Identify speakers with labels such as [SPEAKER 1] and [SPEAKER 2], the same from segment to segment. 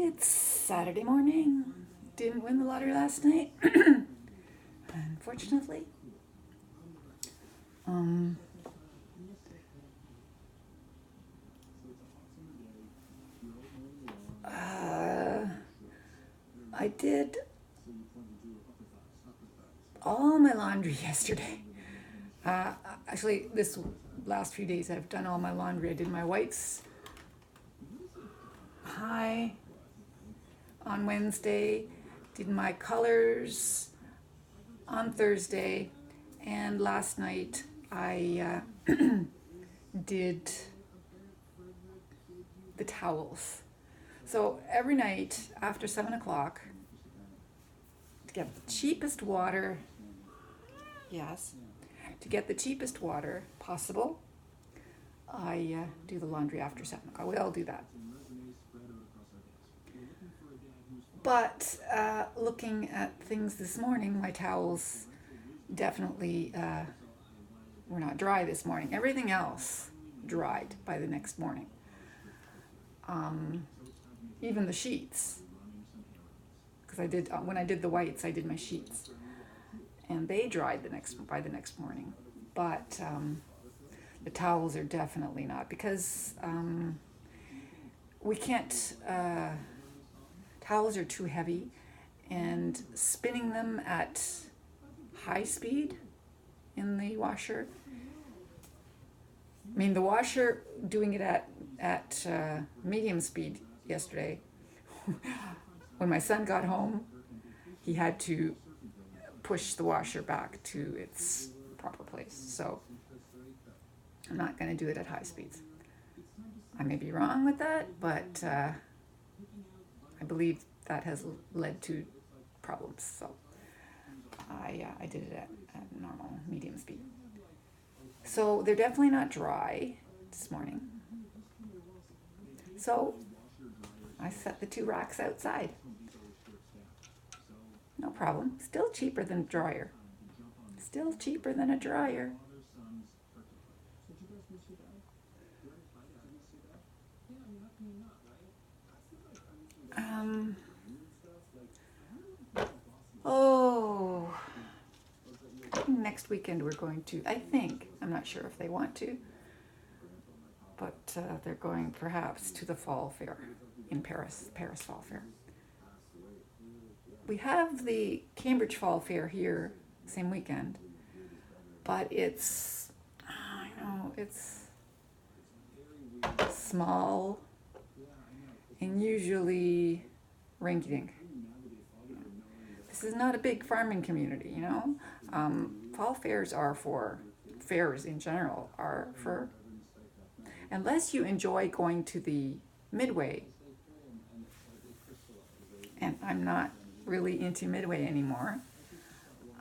[SPEAKER 1] It's Saturday morning. Didn't win the lottery last night, unfortunately. Um, uh, I did all my laundry yesterday. Actually, this last few days I've done all my laundry. I did my whites high on Wednesday, did my colors on Thursday, and last night I did the towels. So every night after 7 o'clock, to get the cheapest water, yes, to get the cheapest water possible, I do the laundry after 7 o'clock. We all do that. But looking at things this morning, my towels definitely were not dry this morning. Everything else dried by the next morning. Even the sheets, because I did when I did the whites, I did my sheets, and they dried by the next morning. But the towels are definitely not, because we can't. Towels are too heavy, and spinning them at high speed in the washer. I mean, the washer doing it at medium speed yesterday. When my son got home, he had to push the washer back to its proper place. So I'm not going to do it at high speeds. I may be wrong with that, but I believe that has led to problems. So I did it at normal medium speed. So they're definitely not dry this morning. So I set the 2 racks outside. No problem. Still cheaper than a dryer. Still cheaper than a dryer. Next weekend we're going to, I think, I'm not sure if they want to, but they're going perhaps to the fall fair in Paris Fall Fair. We have the Cambridge Fall Fair here same weekend, but it's small and usually rinky-dink. This is not a big farming community, you know. Fall fairs are for, fairs in general are for, unless you enjoy going to the Midway, and I'm not really into Midway anymore,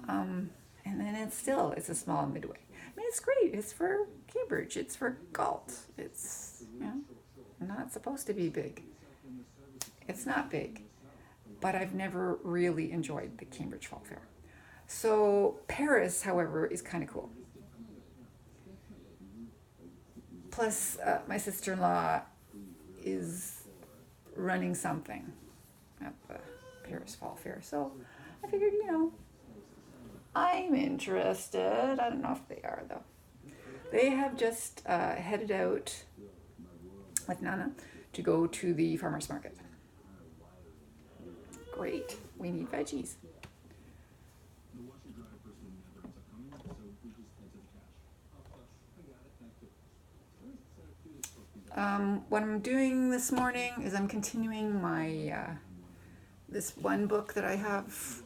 [SPEAKER 1] and then it's a small Midway. I mean, it's great. It's for Cambridge. It's for Galt. It's, not supposed to be big. It's not big, but I've never really enjoyed the Cambridge Fall Fair. So Paris, however, is kind of cool. Plus, my sister-in-law is running something at the Paris Fall Fair. So I figured, I'm interested. I don't know if they are, though. They have just headed out with Nana to go to the farmer's market. Great. We need veggies. What I'm doing this morning is I'm continuing my this one book that I have,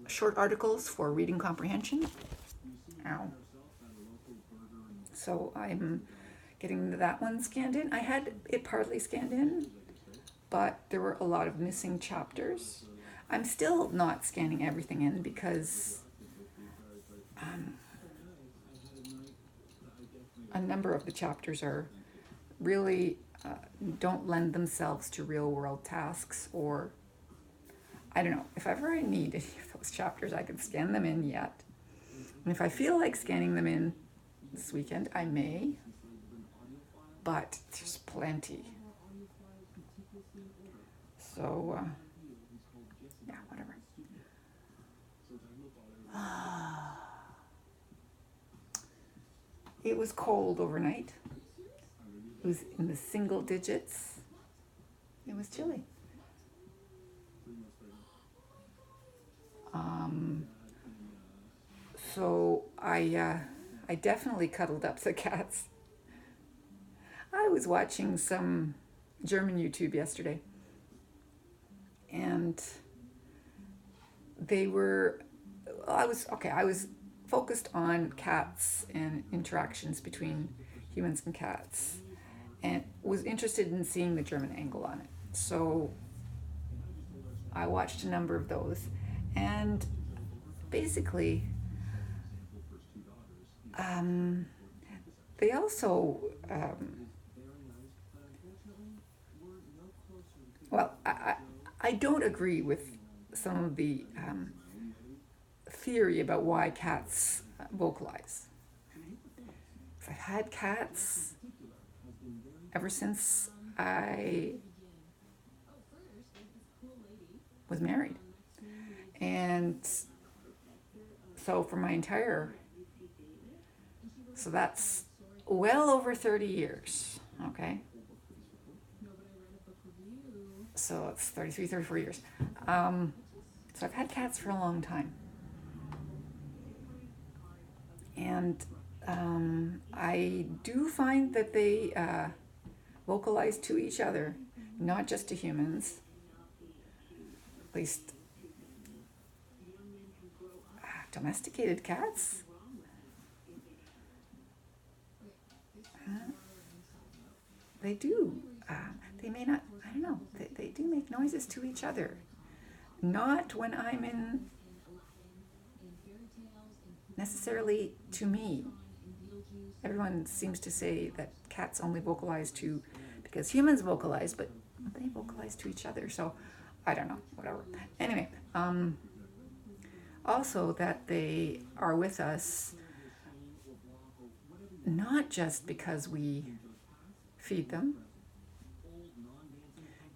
[SPEAKER 1] short articles for reading comprehension. Ow. So I'm getting that one scanned in. I had it partly scanned in, but there were a lot of missing chapters. I'm still not scanning everything in because a number of the chapters are really don't lend themselves to real world tasks, or I don't know, if ever I need any of those chapters, I can scan them in yet. And if I feel like scanning them in this weekend, I may, but there's plenty. So, yeah, whatever. It was cold overnight. It was in the single digits. It was chilly. Um, so I definitely cuddled up the cats. I was watching some German YouTube yesterday, and they were. I was focused on cats and interactions between humans and cats, and was interested in seeing the German angle on it. So I watched a number of those, and basically, um, they also, well, I don't agree with some of the theory about why cats vocalize. 'Cause I've had cats ever since I was married. And so for my entire, so that's well over 30 years, okay? So it's 33, 34 years. So I've had cats for a long time. And I do find that they vocalize to each other, not just to humans. At least domesticated cats. They do. They may not, I don't know, they do make noises to each other. Not when I'm in, necessarily to me. Everyone seems to say that cats only vocalize to, because humans vocalize, but they vocalize to each other. So I don't know, whatever. Anyway, also that they are with us not just because we feed them,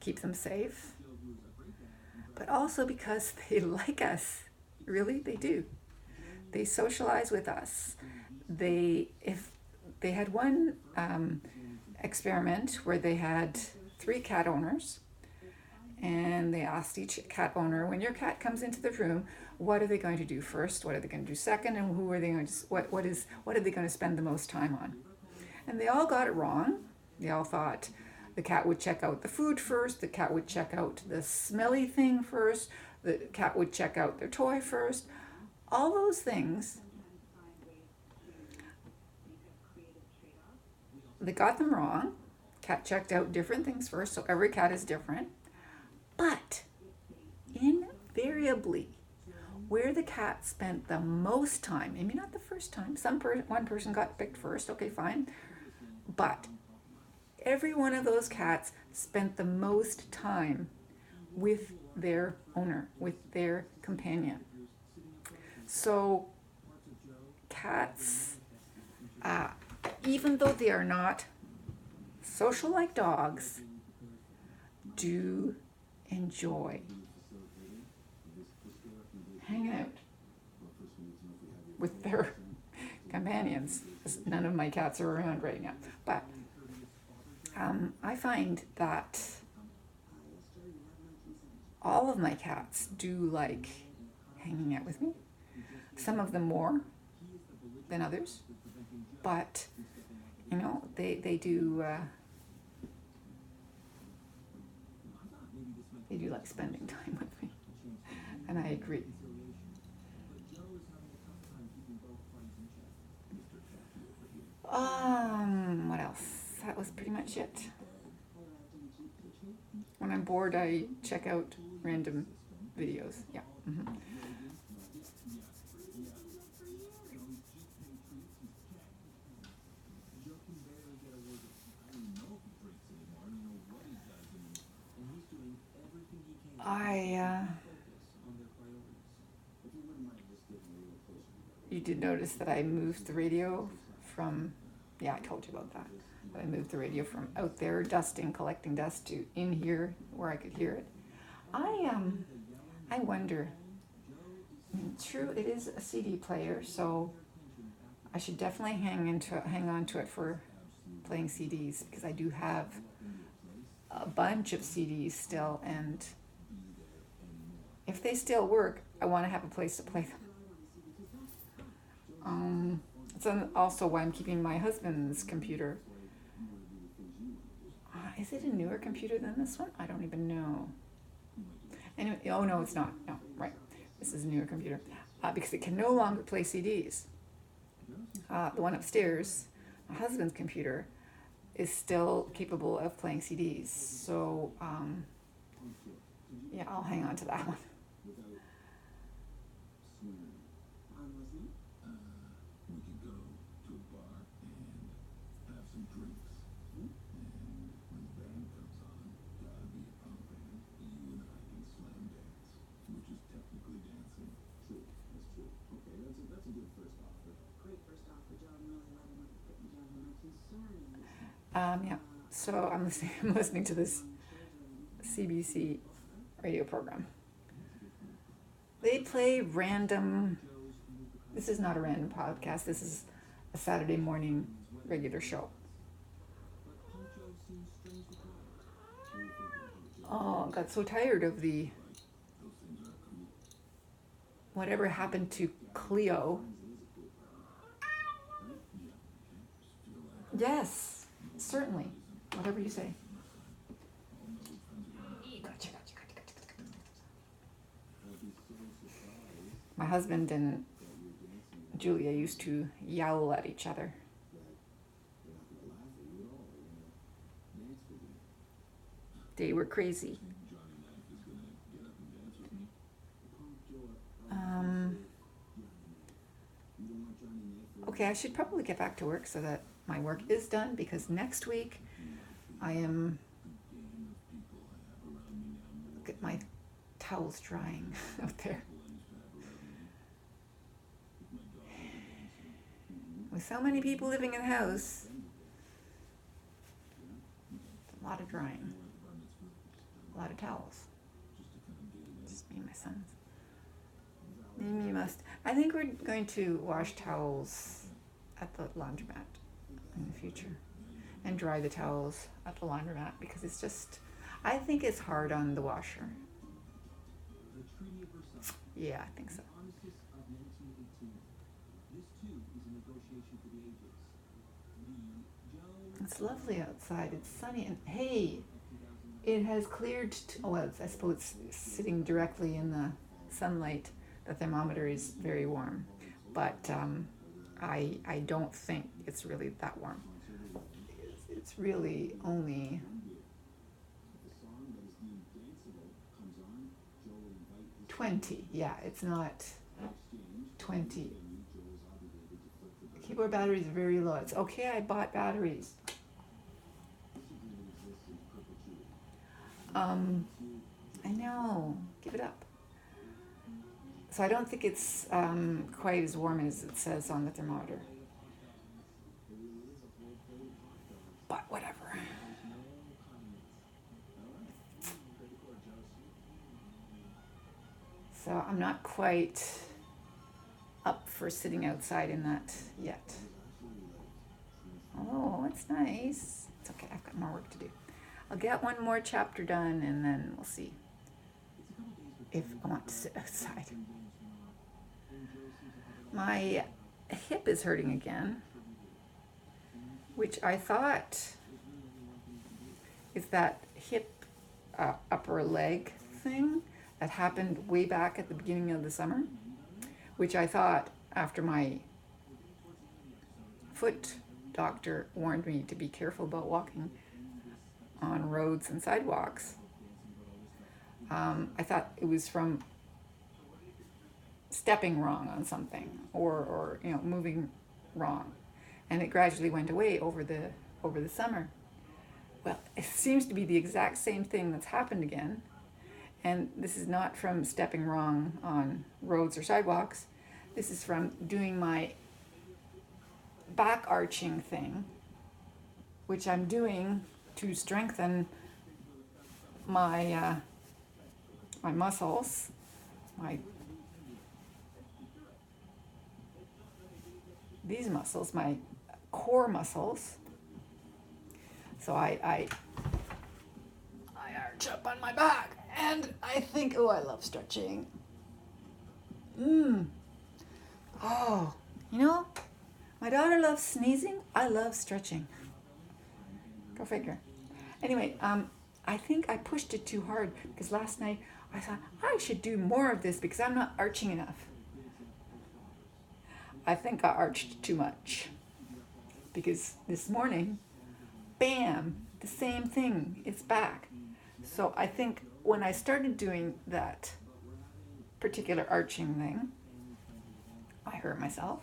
[SPEAKER 1] keep them safe, but also because they like us. Really, they do. They socialize with us. If they had one experiment where they had 3 cat owners, and they asked each cat owner, when your cat comes into the room, what are they going to do first? What are they going to do second? And who are they going to, what are they going to spend the most time on? And they all got it wrong. They all thought the cat would check out the food first, the cat would check out the smelly thing first, the cat would check out their toy first. All those things, they got them wrong. Cat checked out different things first, so every cat is different. But invariably, where the cat spent the most time, maybe not the first time, one person got picked first, okay, fine, but every one of those cats spent the most time with their owner, with their companion. So cats, even though they are not social like dogs, do enjoy hanging out with their companions. None of my cats are around right now, but I find that all of my cats do like hanging out with me. Some of them more than others, but you know, they do like spending time with me, and I agree. What else? That was pretty much it. When I'm bored, I check out random videos. Yeah. Mm-hmm. You did notice that I moved the radio from, yeah, I told you about that. I moved the radio from out there dusting, collecting dust, to in here where I could hear it. I wonder. I mean, true, it is a CD player, so I should definitely hang on to it for playing CDs because I do have a bunch of CDs still, and if they still work, I want to have a place to play them. It's also why I'm keeping my husband's computer. Is it a newer computer than this one? I don't even know. Anyway, oh no, it's not. No, right. This is a newer computer because it can no longer play CDs. The one upstairs, my husband's computer, is still capable of playing CDs. So yeah, I'll hang on to that one. Yeah. So I'm listening to this CBC radio program. They play random. This is not a random podcast. This is a Saturday morning regular show. Oh, I got so tired of the whatever happened to Cleo. Yes, certainly. Whatever you say. Gotcha. My husband and Julia used to yowl at each other. They were crazy. Okay, I should probably get back to work so that my work is done because next week I am. Look at my towels drying out there. With so many people living in the house, a lot of drying, a lot of towels. Just me and my sons. Maybe you must. I think we're going to wash towels at the laundromat in the future and dry the towels at the laundromat because it's just, I think it's hard on the washer. Yeah, I think so. It's lovely outside. It's sunny and hey, it has cleared. Well, I suppose it's sitting directly in the sunlight. The thermometer is very warm, but I don't think it's really that warm. It's really only 20. Yeah, it's not 20. Keyboard batteries are very low. It's okay, I bought batteries. I know. Give it up. So I don't think it's quite as warm as it says on the thermometer. But whatever. So I'm not quite up for sitting outside in that yet. Oh, it's nice. It's okay, I've got more work to do. I'll get one more chapter done and then we'll see if I want to sit outside. My hip is hurting again, which I thought is that hip upper leg thing that happened way back at the beginning of the summer, which I thought after my foot doctor warned me to be careful about walking on roads and sidewalks. I thought it was from stepping wrong on something or moving wrong, and it gradually went away over the summer. Well, it seems to be the exact same thing that's happened again, and this is not from stepping wrong on roads or sidewalks. This is from doing my back arching thing, which I'm doing to strengthen my my muscles, my these muscles, my core muscles. So I arch up on my back and I think, oh, I love stretching. Oh, you know, my daughter loves sneezing. I love stretching. Go figure. Anyway, I think I pushed it too hard because last night I thought I should do more of this because I'm not arching enough. I think I arched too much because this morning, bam, the same thing. It's back. So I think when I started doing that particular arching thing, I hurt myself.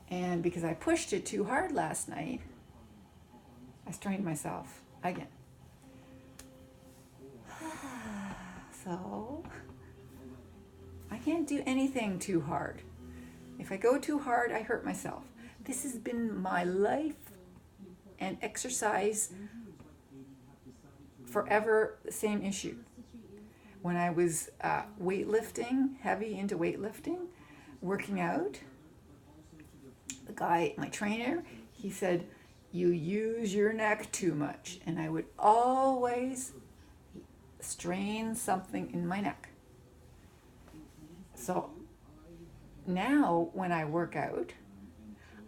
[SPEAKER 1] And because I pushed it too hard last night, I strained myself again. So I can't do anything too hard. If I go too hard, I hurt myself. This has been my life and exercise forever, the same issue. When I was weightlifting, heavy into weightlifting, working out, the guy, my trainer, he said, you use your neck too much. And I would always strain something in my neck. So now when I work out,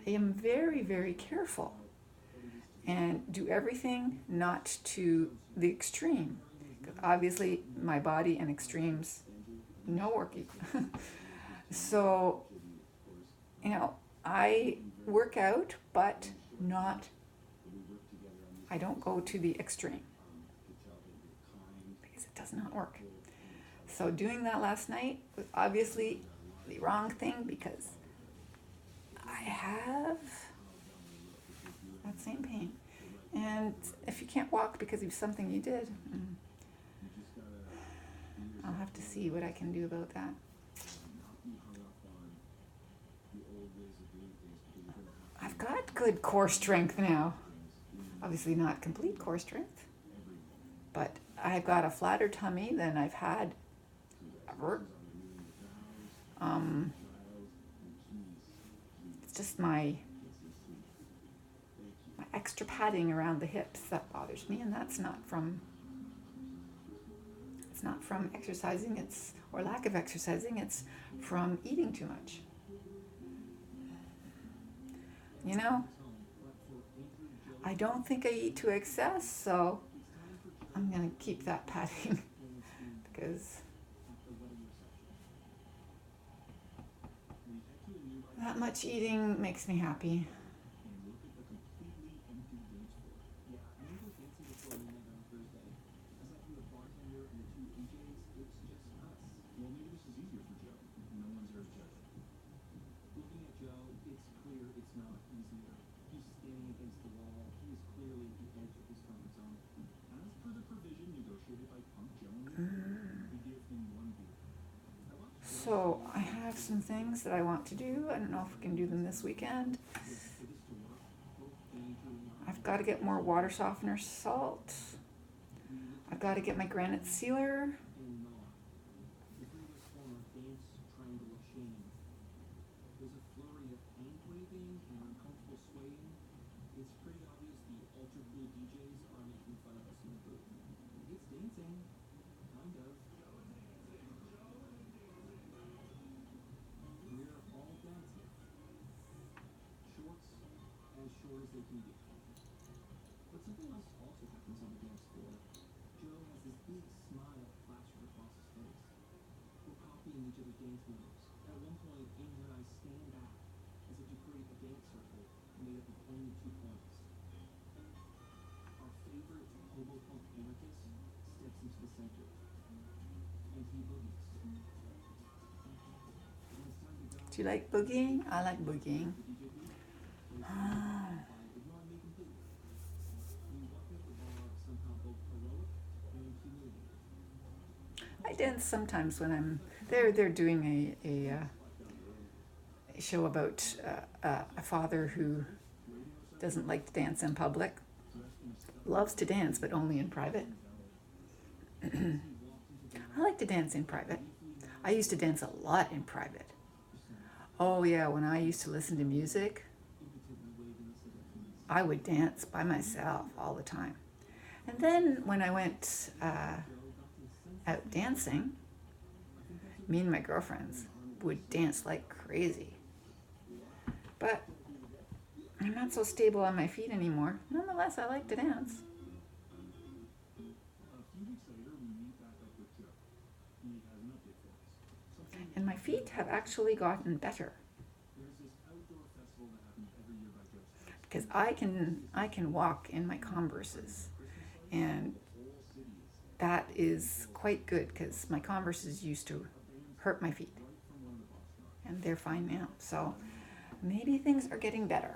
[SPEAKER 1] I am very, very careful and do everything not to the extreme. Obviously, my body and extremes, no working. So, you know, I work out, but not, I don't go to the extreme because it does not work. So doing that last night was obviously the wrong thing because I have that same pain. And if you can't walk because of something you did, I'll have to see what I can do about that. I've got good core strength now. Obviously not complete core strength, but I've got a flatter tummy than I've had ever. It's just my extra padding around the hips that bothers me, and that's not from exercising, it's or lack of exercising, it's from eating too much. You know, I don't think I eat to excess, so I'm going to keep that padding because that much eating makes me happy. So I have some things that I want to do. I don't know if we can do them this weekend. I've got to get more water softener salt. I've got to get my granite sealer. Do you like boogieing? I like boogieing. I dance sometimes when I'm there. They're doing a show about a father who doesn't like to dance in public, loves to dance but only in private. I like to dance in private. I used to dance a lot in private. Oh yeah, when I used to listen to music, I would dance by myself all the time. And then when I went out dancing, me and my girlfriends would dance like crazy. But I'm not so stable on my feet anymore. Nonetheless, I like to dance. And my feet have actually gotten better because I can walk in my Converses, and that is quite good because my Converses used to hurt my feet, and they're fine now. So maybe things are getting better.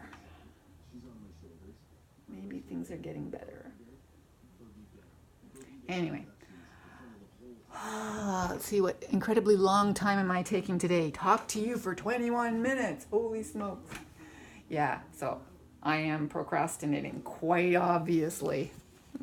[SPEAKER 1] Maybe things are getting better. Anyway, let's see, what incredibly long time am I taking today? Talk to you for 21 minutes. Holy smokes. Yeah, so I am procrastinating, quite obviously.